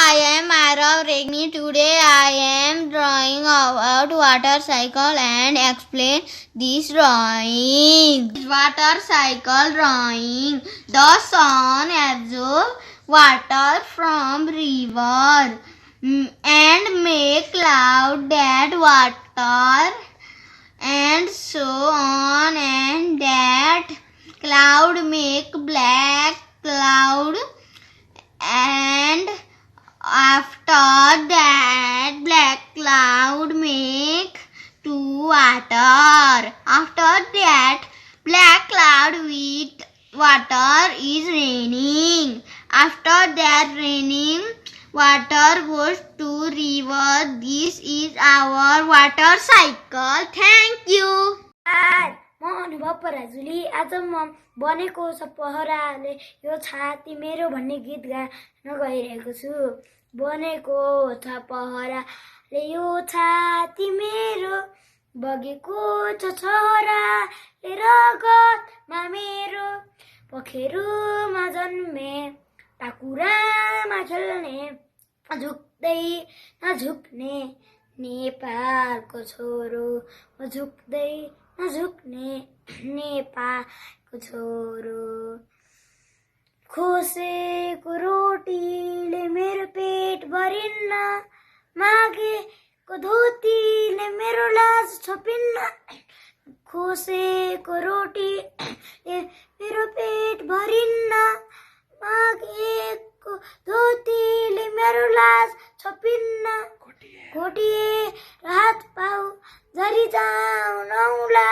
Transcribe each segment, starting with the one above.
I am Arav Regni. Today I am drawing about water cycle and explain this drawing. Water cycle drawing. The sun absorbs water from river and make cloud that water and so on, and that cloud make black cloud, and after that black cloud make to water. After that black cloud with water is raining. After that raining water goes to river. This is our water cycle. Thank you. म अनुभव पराजुली आज म बनेको छ पहराले यो छाती मेरो भन्ने गीत गाउन गइरहेको छु। बनेको छ पहराले यो छाती मेरो, बगेको छ छोराले रगतमा मेरो, पखेरुमा जन्मे टाकुरामा खेल्ने, झुक्दै नझुक्ने नेपालको छोरो, झुक्दै नझुक्ने नेपालको छोरो। खोसेको रोटीले मेरो पेट भरिन्न, मागेको धोतीले मेरो लाज छोपिन्न। खोसेको रोटीले मेरो पेट भरिन्न, मागेको धोतीले मेरो लाज छोपिन्न। घोटिए हात पाउ झरी जाऊ नौला,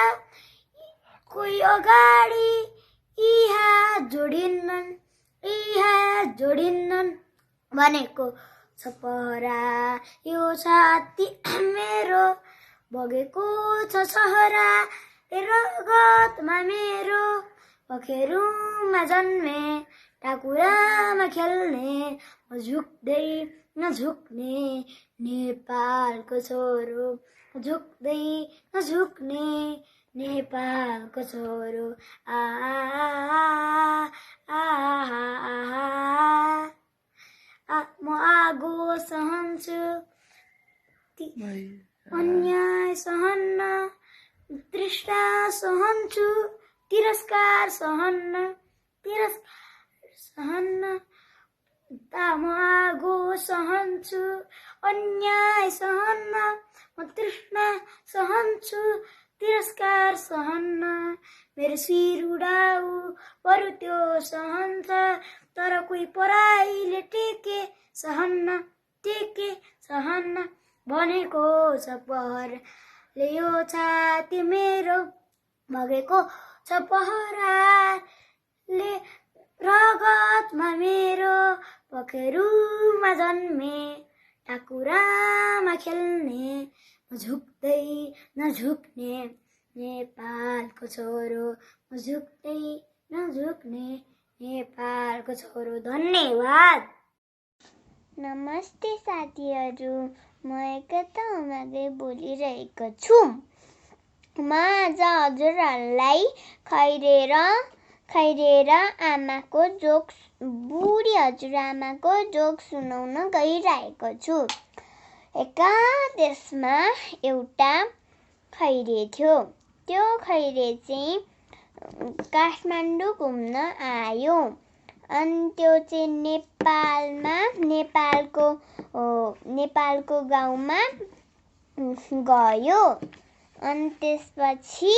कोही अगाडि यी हात जोडिन्नन् भनेको छ पहरा यो छाती मेरो, बगेको छ सहरा रगतमा मेरो, पखेरुमा जन्मे टाकुरामा खेल्ने, झुक्दै नझुक्ने नेपालको छोरो, झुक्दै नझुक्ने नेपालको छोरो। म आगो सहन्छु, अन्याय सहन्न, तृष्णा सहन्छु, तिरस्कार सहन्न, म आगो सहन्छु, अन्याय सहन्न, म तृष्णा सहन्छु, तिरस्कार सहन्न। मेरो शिर उडाउ बरु त्यो सहन्छ, तर कोही पराईले टेके सहन्न भनेको छ पहराले यो छाती मेरो, बगेको छ पहराले रगतमा मेरो, पखेरुमा जन्मे टाकुरामा खेल्ने, झुक्दै नझुक्ने नेपालको छोरो, झुक्दै नझुक्ने नेपालको छोरो। धन्यवाद। नमस्ते साथीहरू, म एकता उमागे बोलिरहेको छु। म आज हजुरहरूलाई खैरेर आमाको जोक, बुढी हजुरआमाको जोक सुनाउन गइरहेको छु। एका देशमा एउटा खैरे थियो। त्यो खैरे चाहिँ काठमाडौँ घुम्न आयो। अनि त्यो चाहिँ नेपालको गाउँमा गयो। अनि त्यसपछि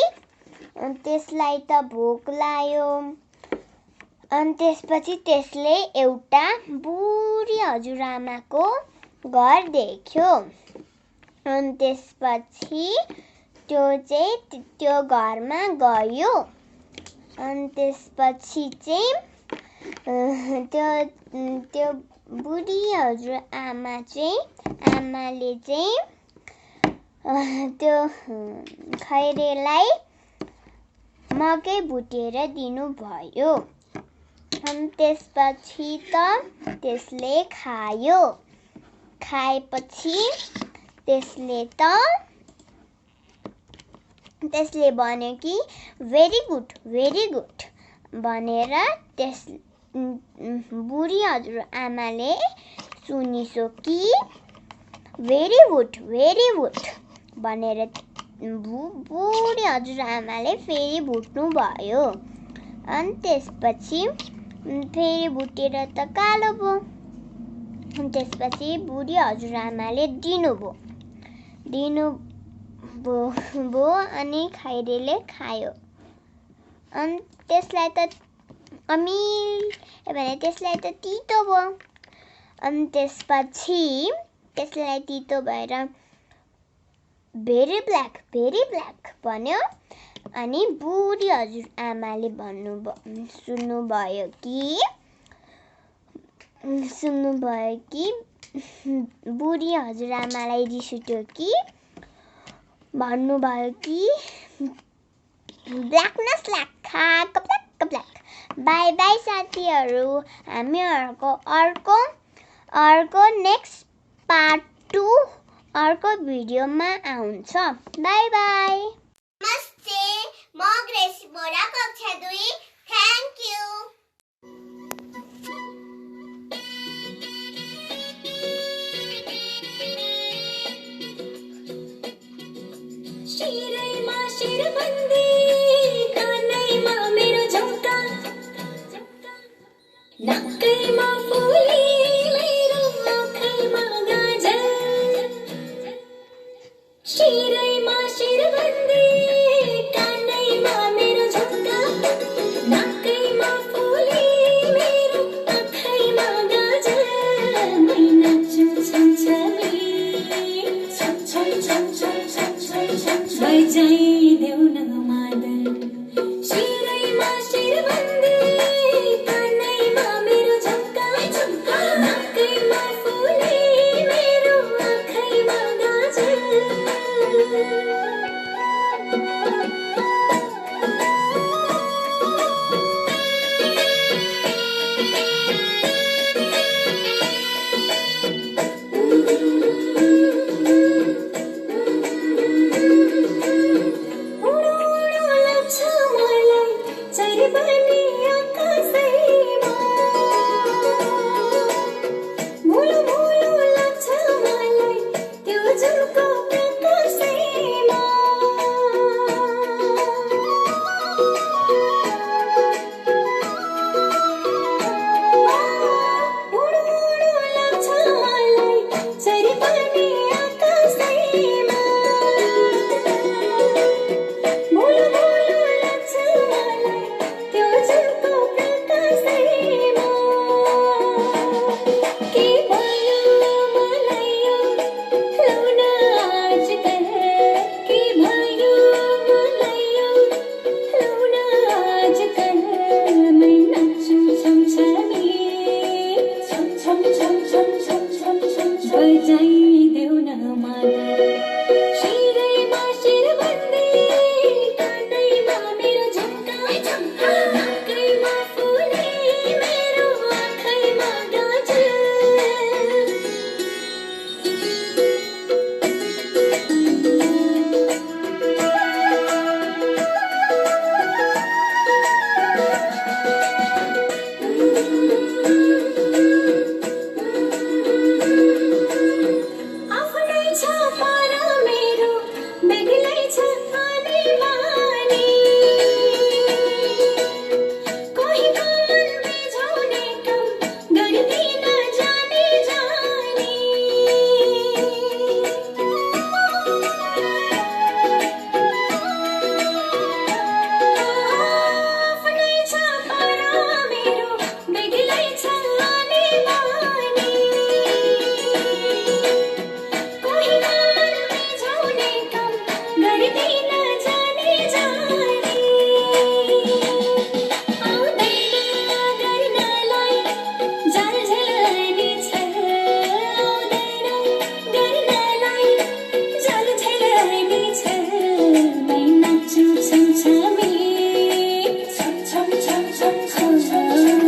त्यसलाई त भोक लाग्यो। अनि त्यसपछि त्यसले एउटा बुढी हजुरआमाको घर देख्यो। अनि त्यसपछि त्यो घरमा गयो। अनि त्यसपछि चाहिँ त्यो बुढी आमाले चाहिँ त्यो खैरेलाई मकै भुटेर दिनुभयो। अनि त्यसपछि त त्यसले खायो। खाएपछि त्यसले भन्यो कि भेरी गुड भनेर बुढी हजुरआमाले सुनिसो कि भेरी गुड भनेर बुढी हजुरआमाले फेरि भुट्नु भयो। अनि त्यसपछि फेरि भुटेर त कालो भयो। त्यसपछि बुढी हजुरआमाले दिनुभयो अनि खैरेले खायो। अनि त्यसलाई त भने त्यसलाई त तितो भयो। अनि त्यसपछि त्यसलाई तितो भएर भेरी ब्ल्याक भन्यो। अनि बुढी हजुरआमाले सुन्नुभयो कि बुढी हजुरआमालाई रिस उठ्यो कि भन्नुभयो कि ब्ल्याकनेस खाएको ब्ल्याक। बाई बाई साथीहरू, हामी अर्को नेक्स्ट पार्ट 2 अर्को भिडियोमा आउँछ। By by. नमस्ते, म ग्रेसी बोरा कक्षा 2। Thank you. शिरैमा शिरबन्दी, कानैमा मेरो झुम्का, नाकैमा फुली मेरो आँखैमा गाजर। शिरैमा शिरबन्दी, कानैमा मेरो झुम्का, नाकैमा फुली मेरो आँखैमा गाजर। मै नाच्छु छमछमी, बजाइदेऊ न मादल। शिरैमा शिरबन्दी, कानैमा मेरो झुम्का, नाकैमा फुली मेरो आँखैमा गाजर। बजाइदेऊ न मादल। शिरैमा शिरबन्दी, कानैमा मेरो झुम्का, नाकैमा फुली मेरो आँखैमा गाजर।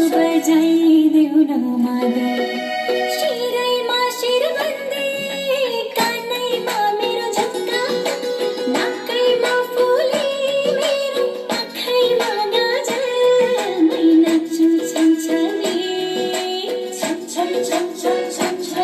बजाइदेऊ न मादल। शिरैमा शिरबन्दी, कानैमा मेरो झुम्का, नाकैमा फुली मेरो आँखैमा गाजर। मै नाच्छु छमछमी, छम छम छम छम छम छम।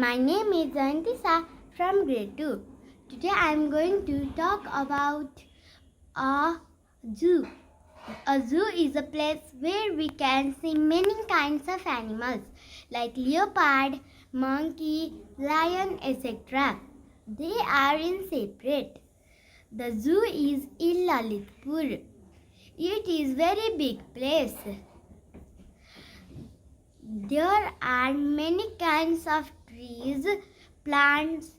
My name is Jayantisa from grade 2. Today I am going to talk about a zoo. A zoo is a place where we can see many kinds of animals like leopard, monkey, lion, etc. They are in separate. The zoo is in Lalitpur. It is very big place. There are many kinds of trees, plants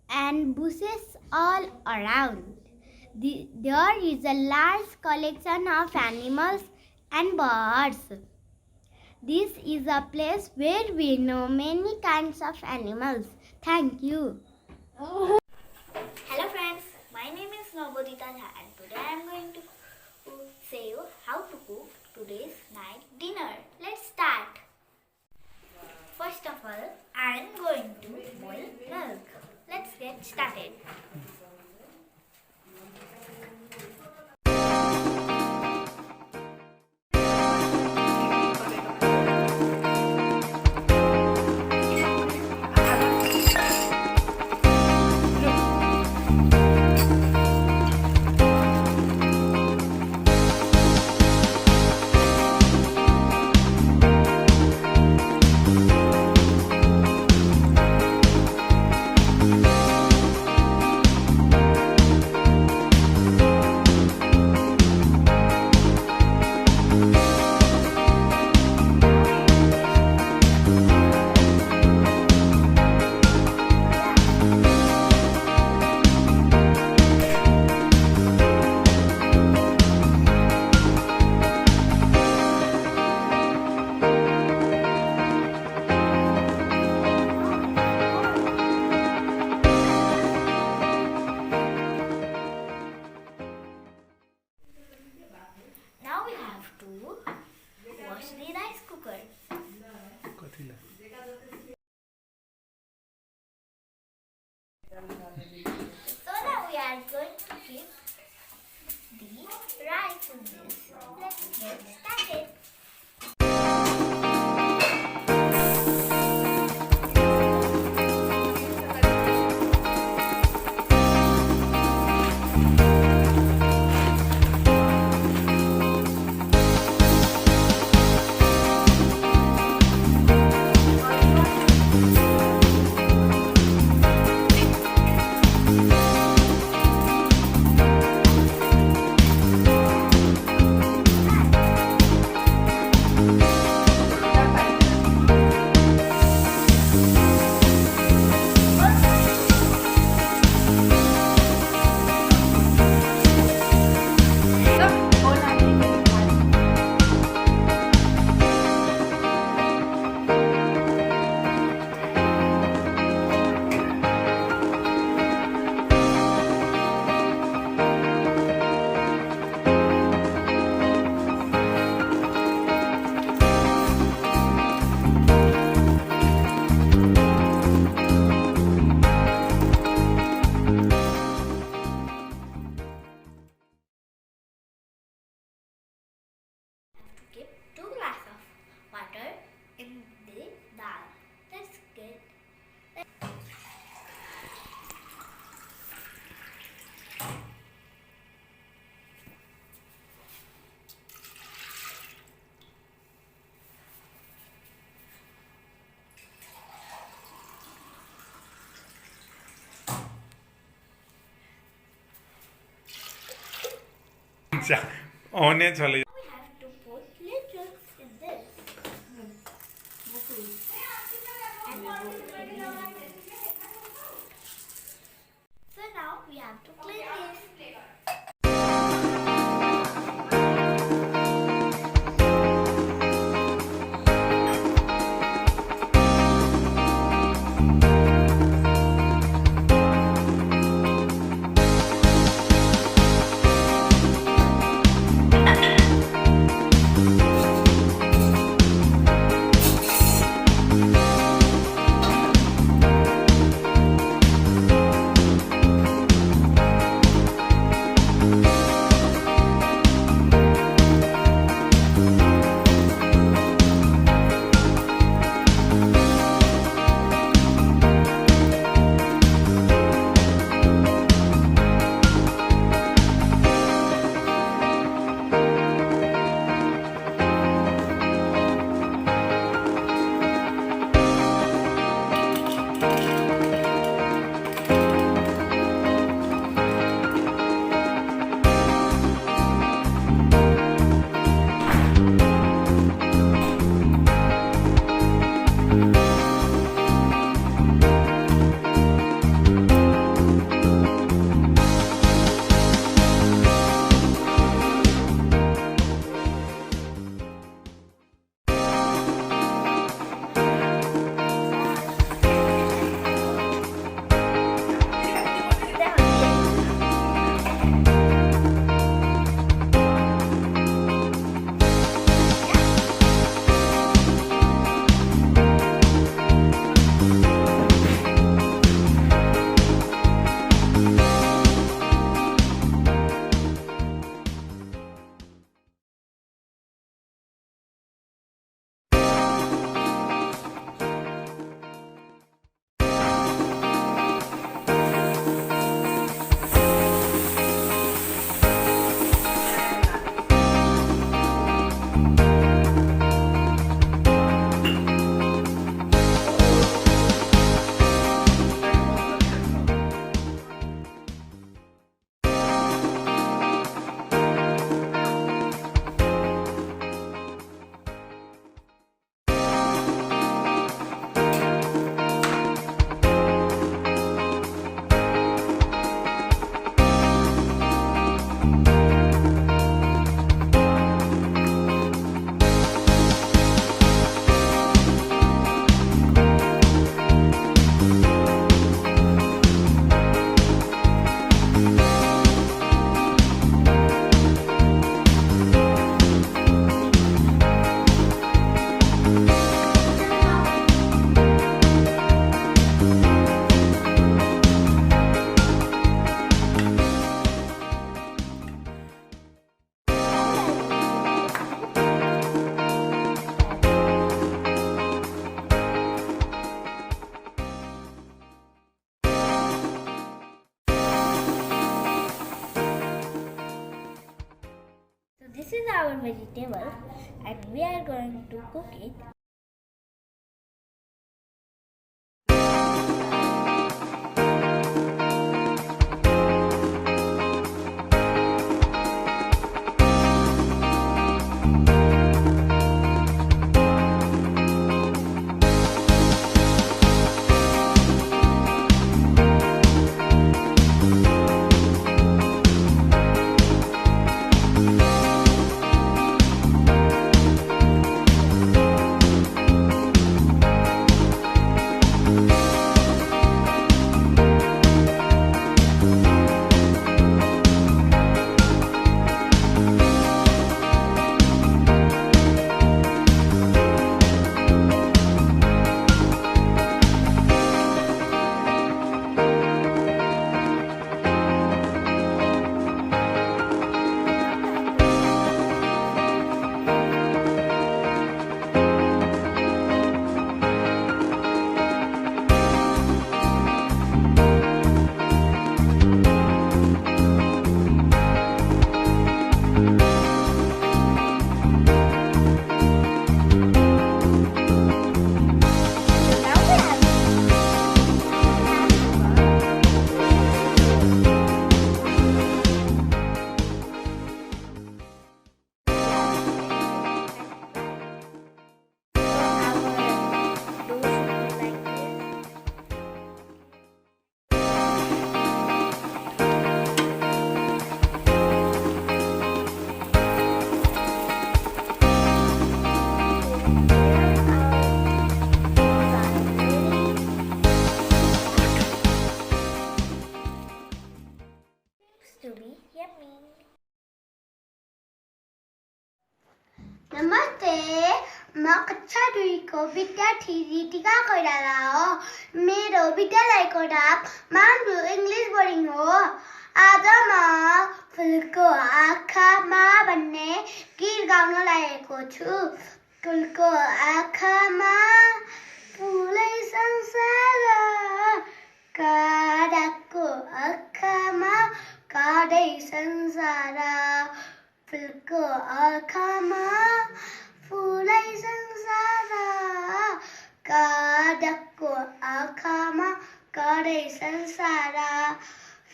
and bushes all around. There is a large collection of animals and birds. This is a place where we know many kinds of animals. Thank you. Hello friends, my name is Nobodita Jha and today I am going to say you how to cook today's night dinner. Let's start. First of all, I am going to boil milk. Let's get started. Now we have to wash the rice cooker. So now we are going to keep the rice in this. Let's get started. Keep 2 glasses of water in the dal. Let's get. আচ্ছা অনে চলে We have to put little in this. So now we have to clean this. this is our vegetable and we are going to cook it. To be yummy. नमस्ते, म कक्षा 2 को विद्यार्थी रितिका कोइराला हो। मेरो विद्यालयको नाम मानब्लु इङ्ग्लिस बोर्डिङ हो। आज म फुलको आँखामा भन्ने गीत गाउन लागेको छु। फुलको आँखामा फुलै संसार, काँडाको आँखामा काँडै संसार। फुलको आँखामा फुलै संसार, काँडाको आँखामा काँडै संसार।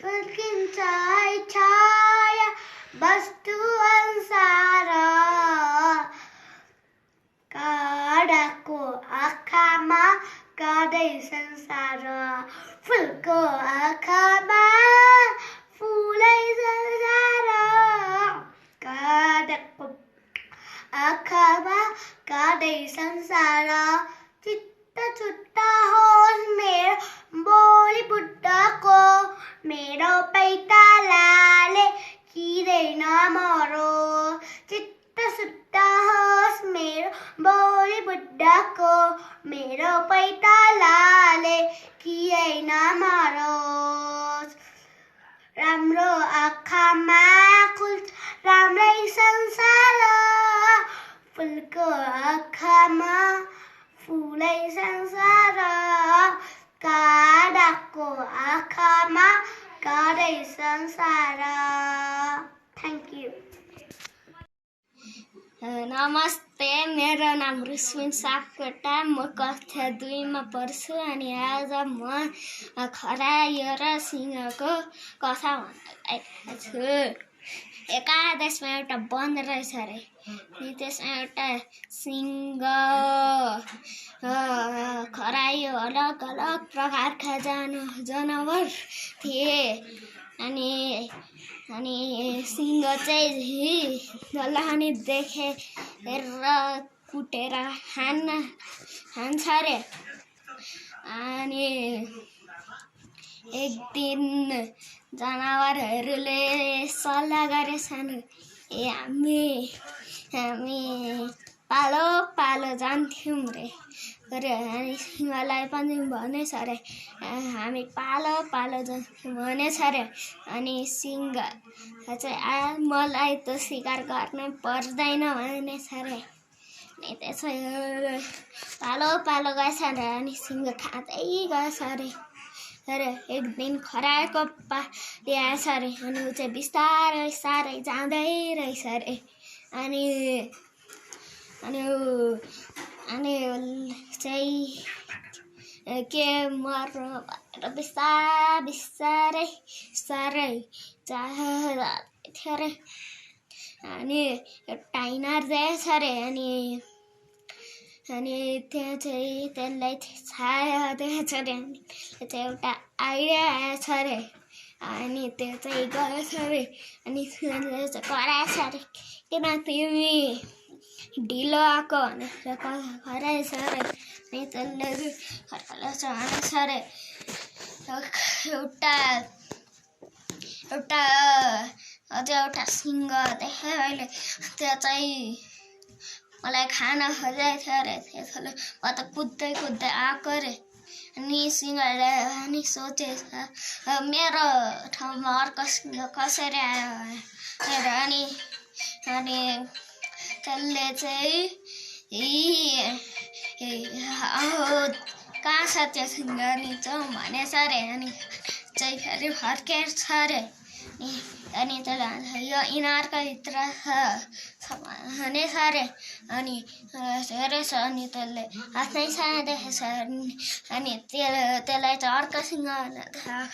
फुल्किन्छ है छाया वस्तु अनुसार, काँडाको आँखामा काँडै संसार। फुलको आँखामा फुलै संसार, काँडाको आँखामा काँडै संसार। चित्त छुट्टा होस् मेरो बोली बुढ्ढाको, मेरो पैतालाले किँदैन मरो। चित्त छुट्टा होस् मेरो बोली बुढ्ढाको, मेरो पैतालाले किँदैन मरोस्। राम्रो आँखामा खुल्छ राम्रै संसार, फुलको आँखामा फुलै संसार। काँडाको आँखामा काँडै संसार। Thank you. नमस्ते, मेरो नाम रुस्मिन सापकोटा। म कक्षा 2 मा पढ्छु अनि आज म खरायो र सिंहको कथा भन्न गएको छु। एकादेशमा एउटा वन रहेछ अरे। अनि त्यसमा एउटा सिंह, खरायो अलग अलग प्रकारका जनावर थिए। अनि सिंह चाहिँ जसलाई देखेर कुटेर हान्छ अरे। अनि एक दिन जनावरहरूले सल्लाह गरेछन्, हामी पालो पालो जान्थ्यौँ रे। अनि सिंहलाई पनि भनेछ अरे, हामी पालो पालो जान्थ्यौँ भनेछ अरे। अनि सिंह चाहिँ मलाई त शिकार गर्नै पर्दैन भनेछ अरे। अनि त्यसै पालो पालो गएछ अरे। अनि सिंह खाँदै गएछ अरे। एक दिन खरायोको पाली आएछ अरे। अनि ऊ चाहिँ बिस्तारै सारै जाँदै रहेछ अरे। अनि अनि अनि चाहिँ के मर्नु भएर बिस्तारै थियो अरे अनि एउटा इनार जाएछ अरे अनि त्यहाँ चाहिँ त्यसलाई छाडिदिएछ अरे अनि चाहिँ एउटा आइडिया आएछ अरे अनि त्यो चाहिँ गएछ अरे अनि त्यसले चाहिँ कराएछ अरे किन तिमी ढिलो आएको भनेर कराएछ अरे अनि त्यसले भनेछ अरे एउटा सिंह देखेँ मैले त्यो चाहिँ मलाई खान खोजेको थियो अरे त्यसले म त कुद्दै आएको अरे अनि सिंहले अनि सोचेछ मेरो ठाउँमा अर्को सिंह कसरी आयो भनेर अनि त्यसले चाहिँ कहाँ छ त्यो सिंह अनि जाउँ भनेछ अरे अनि चाहिँ फेरि फर्केछ अरे अनि त्यसले यो इनारको भित्र छ भनेछ अरे अनि हेरेछ अनि त्यसले आफ्नै सानो देखेछ अनि त्यसलाई चाहिँ अर्को सिंह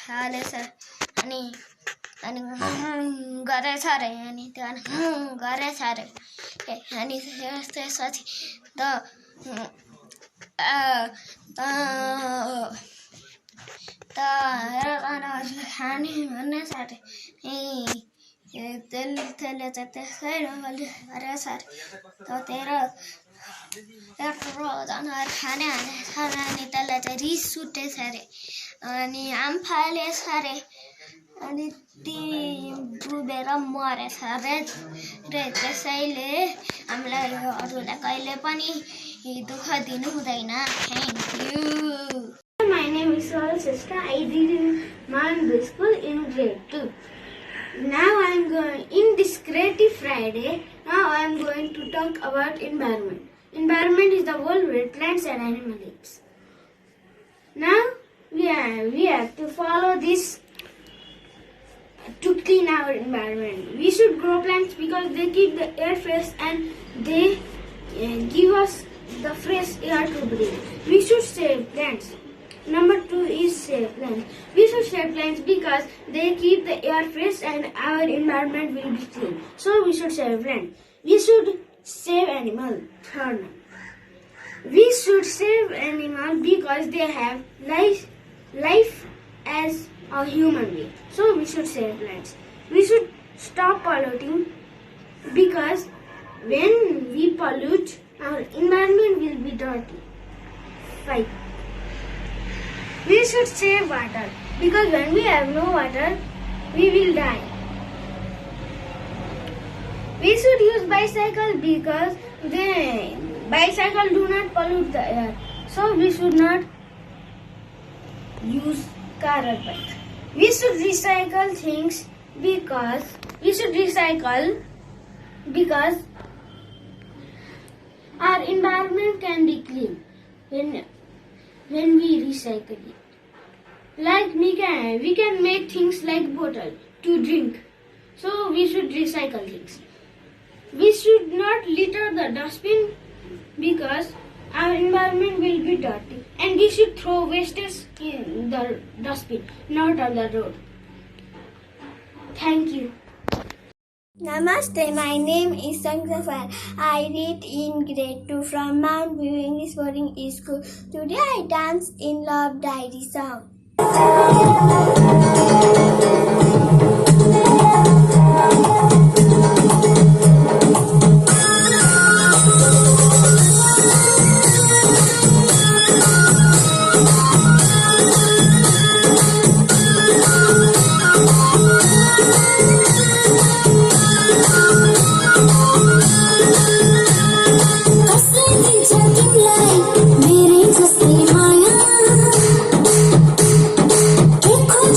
हालेछ अनि गरेछ अरे अनि त्यो गरेछ अरे अनि त्यसपछि खाने भन्ने साथी त्यसले चाहिँ त्यसै गरेछ अरे तेरो जनावर खाने हालेछ अनि त्यसलाई चाहिँ रिस उठेछ अरे अनि आम फालेछ अरे अनि ती डुबेर मरेछ अरे त्यसैले हामीलाई अरूलाई कहिले पनि दुःख दिनु हुँदैन। Thank you. My name is Sarah Siska. I did in Manbury School in grade 2. Now I am going in this Creative Friday. Now I am going to talk about environment. Environment is the world where plants and animals live. Now we have to follow this to clean our environment. We should grow plants because they keep the air fresh and they give us the fresh air to breathe. We should save plants. Number 2 is save plants. We should save plants because they keep the air fresh and our environment will be clean. So we should save plants. We should save animals. Third, we should save animals because they have life as a human being. So we should save plants. We should stop polluting because when we pollute, our environment will be dirty. 5. We should save water because when we have no water, we will die. We should use bicycle because bicycle do not pollute the air. So we should not use car or bike. We should recycle things because our environment can be clean when we recycle it. Like we can make things like bottle to drink. So we should recycle things. We should not litter the dustbin because our environment will be dirty. And we should throw wastes in the dustbin, not on the road. Thank you. Namaste, my name is Sangsafar. I read in grade 2 from Mount View English Boarding School. Today I dance in Love Diary song.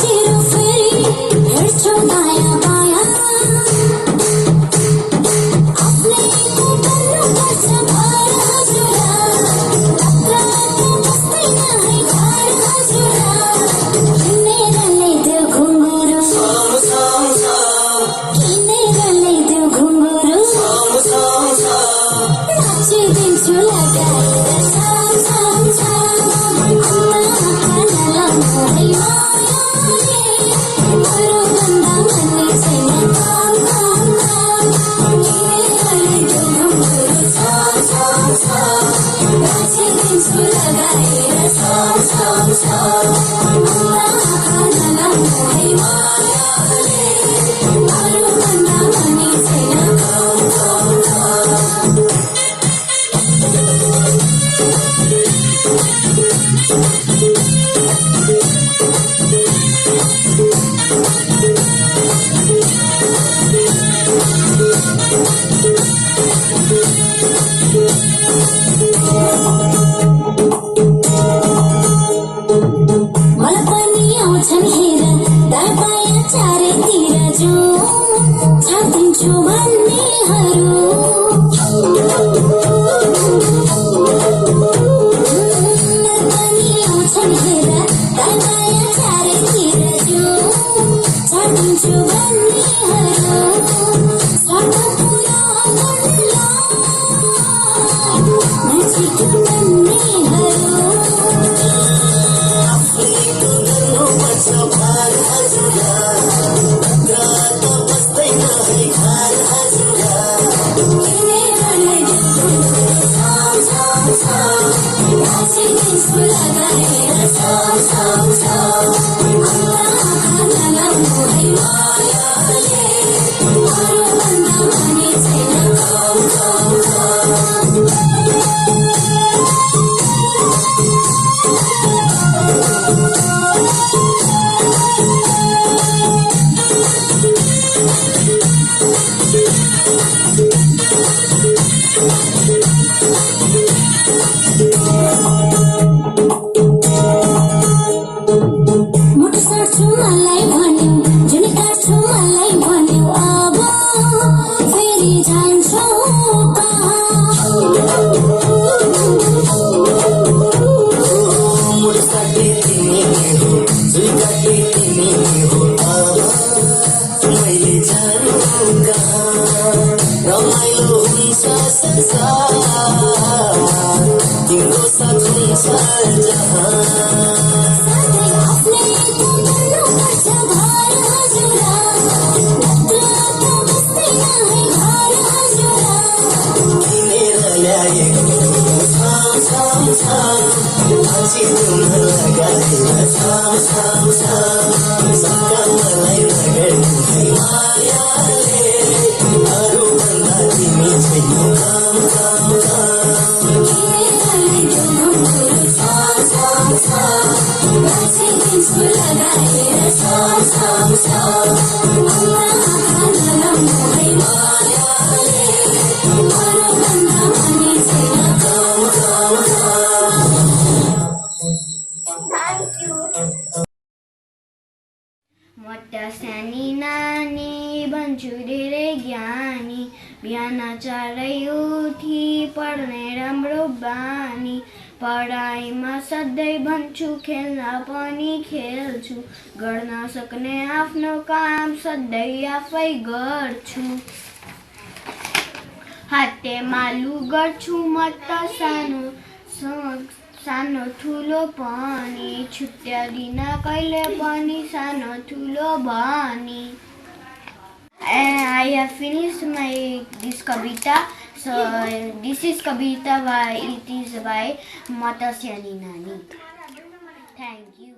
मेरो फेरि मलाई पनि आउँछन् हेर दायाँ चारैतिर जो छापिन्छु भन्नेहरू मलाई पनि आउँछन् हेर दायाँ चारैतिर जो छापिन्छु भन्नेहरू स्वार्थ पुरा गर्नलाई नजिक भन्नेहरू मोटा सानी नानी भन्छु धेरै ज्ञानी बिहान चाँडै उठी पढ्ने राम्रो बानी पढाइमा सधैँ भन्छु खेल्न पनि खेल्छु गर्न सक्ने आफ्नो काम सधैँ आफै गर्छु हातेमालु गर्छु म त सानो ठुलो पनि छुट्यादिन कहिले पनि सानो ठुलो भनी I have finished this kavita. So this is kavita by it is by Mata Syani Nani. Thank you.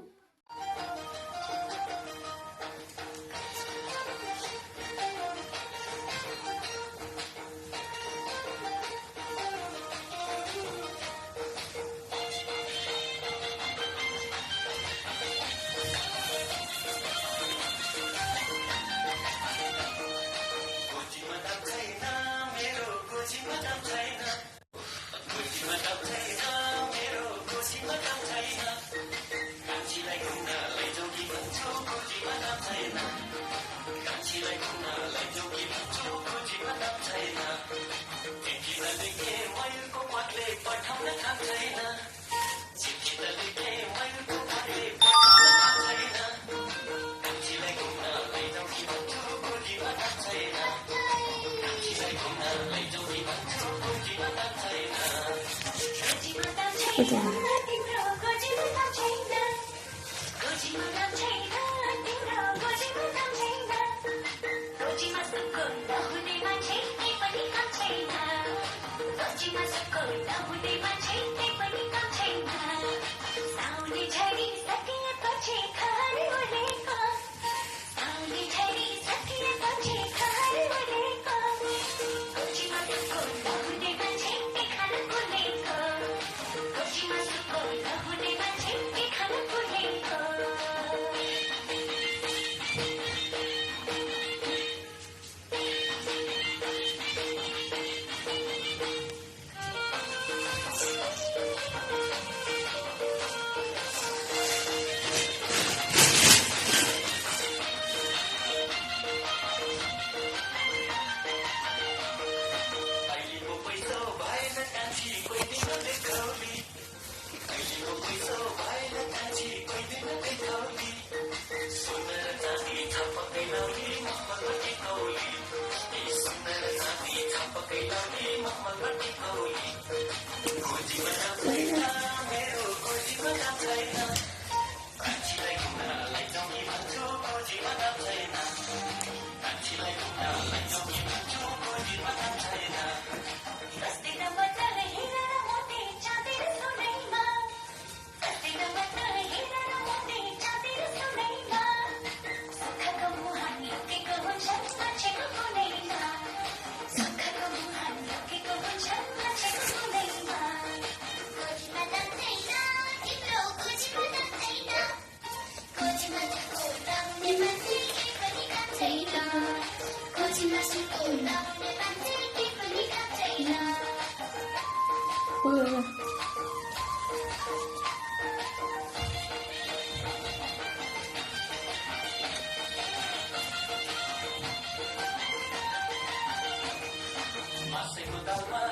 Masih ku tahu